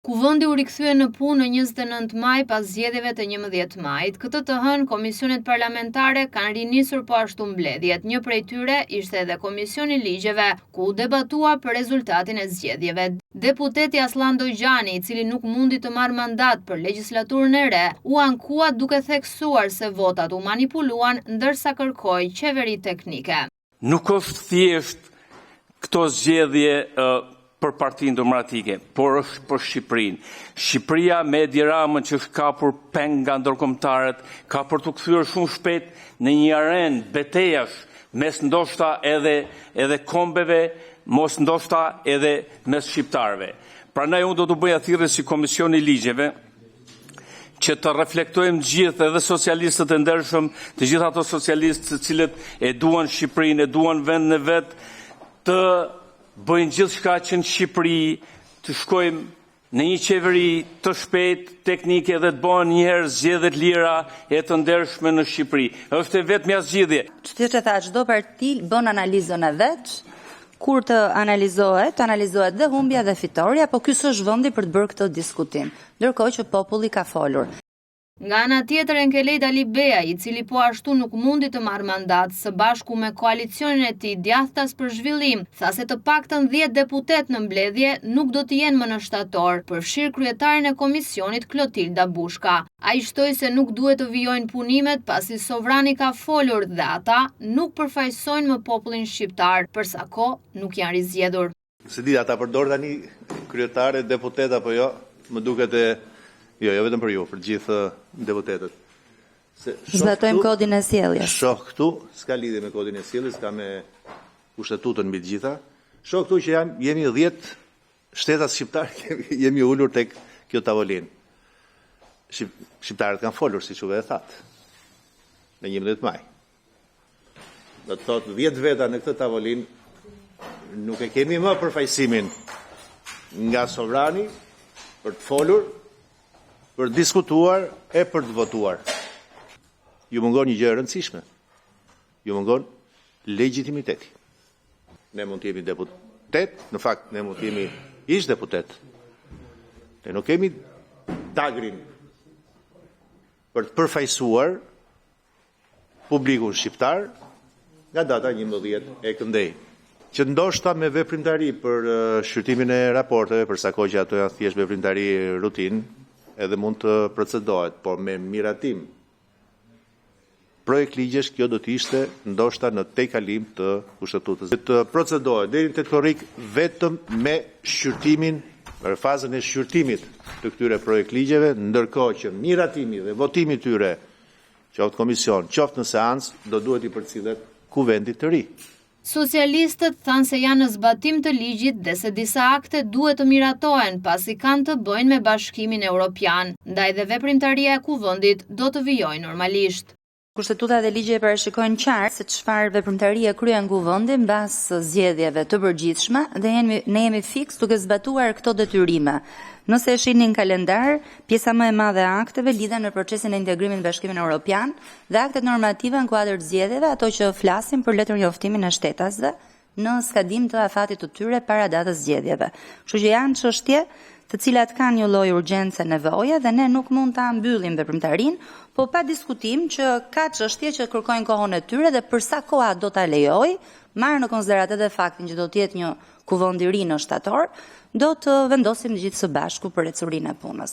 Kuvendi u rikthye në punë në 29 maj pas zgjedhjeve të 11 majit. Këtë të hënë, komisionet parlamentare kanë rinisur po ashtu mbledhjet. Një prej tyre ishte edhe Komisioni i Ligjeve, ku u debatua për rezultatin e zgjedhjeve. Deputeti Aslan Dojgjani, i cili nuk mundi të marrë mandat për legjislaturën e re, u ankua duke theksuar se votat u manipuluan ndërsa kërkoi qeveri teknike. Nuk është thjesht këto zgjedhje për Partinë Demokratike, por është për Shqipërinë. Shqipëria me Edi Ramën që është kapur peng nga ndërkombëtarët, ka për të kthyer shumë shpejt në një arenë betejash mes ndoshta edhe kombeve, mos ndoshta edhe mes shqiptarëve. Prandaj unë do të bëja thirrje si Komisioni i Ligjeve që të reflektojmë gjithë edhe socialistët e ndershëm, të gjithë ato socialistë të cilët e duan Shqipërinë, e duan vendin e vet, të bëjnë gjithçka që në Shqipëri të shkojmë në një qeveri të shpejt, teknike dhe të bëhen njëherë zgjedhje të lira e të ndershme në Shqipëri. Është e vetmja zgjidhje. Siç e tha, çdo parti bën analizën e vet. Kur të analizohet dhe humbja dhe fitoria, po ky s'është vendi për të bërë këtë diskutim, ndërkohë që populli ka folur. Nga ana tjetër, Enkelej Dalibea, i cili po ashtu nuk mundi të marrë mandat, së bashku me koalicionin e tij Djathtas për Zhvillim, tha se të paktën 10 deputet në mbledhje nuk do të jenë më në shtator, përfshir kryetarin e komisionit Klotilda Bushka. Ai shtoi se nuk duhet të vijojnë punimet pasi sovrani ka folur dhe ata nuk përfaqësojnë më popullin shqiptar, për sa kohë nuk janë rizgjedhur. Se di ata përdor tani kryetare, deputet apo jo, më duket jo vetëm për ju, për gjithë deputetët. Zbatojmë kodin e sjelljes. Shoh këtu, s'ka lidhje me kodin e sjelljes, ka me kushtetutën mbi të gjitha. Shoh këtu që jemi 10 shtetat shqiptar, jemi ulur tek kjo tavolinë. Shqiptarët kanë folur, siç u thatë, në 11 maj. Do të thotë 10 veta në këtë tavolinë, nuk e kemi më përfaqësimin nga sovrani për të folur, për të diskutuar e për të votuar. Ju mungon një gjë e rëndësishme. Ju mungon legitimiteti. Ne mund të jemi deputet, në fakt ne mund të jemi ish deputet. Ne nuk kemi dagrin për të përfaqësuar publikun shqiptar nga data 11 e këndej. Që ndoshta me veprimtari për shqyrtimin e raporteve, për sa kohë që ato janë thjesht veprimtari rutinë, edhe mund të procedohet, por me miratim projekt ligjesh kjo do të ishte ndoshta në tejkalim të kushtetutës. Të procedohet deri në teorik vetëm me shqyrtimin, për fazën e shqyrtimit të këtyre projekt ligjeve, ndërkohë që miratimi dhe votimi tyre, qoftë komision, qoftë në seancë, do duhet i përcillet kuvendit të ri. Socialistët thanë se janë në zbatim të ligjit dhe se disa akte duhet të miratohen pasi kanë të bëjnë me Bashkimin Evropian, ndaj dhe veprimtaria e kuvendit do të vijojë normalisht. Kushtetuta dhe ligje parashikojnë qartë se çfarë veprimtarie kryen kuvendi mbas zgjedhjeve të përgjithshme dhe ne jemi fiks duke zbatuar këto detyrime. Nëse e shihni në kalendar, pjesa më e madhe e akteve lidhen me procesin e integrimit në Bashkimin Evropian dhe aktet normative në kuadër të zgjedhjeve, ato që flasin për letër njoftimin e shtetasve në skadim të afatit të tyre para datës zgjedhjeve. Kështu që janë çështje të cilat kanë një lloj urgjence nevoje dhe ne nuk mund ta mbyllim veprimtarinë, po pa diskutim që ka çështje që kërkojnë kohën e tyre dhe për sa koha do ta lejoj, marrë në konsiderat edhe faktin që do të jetë një kuvend i ri në shtator, do të vendosim gjithë së bashku për ecurinë e punës.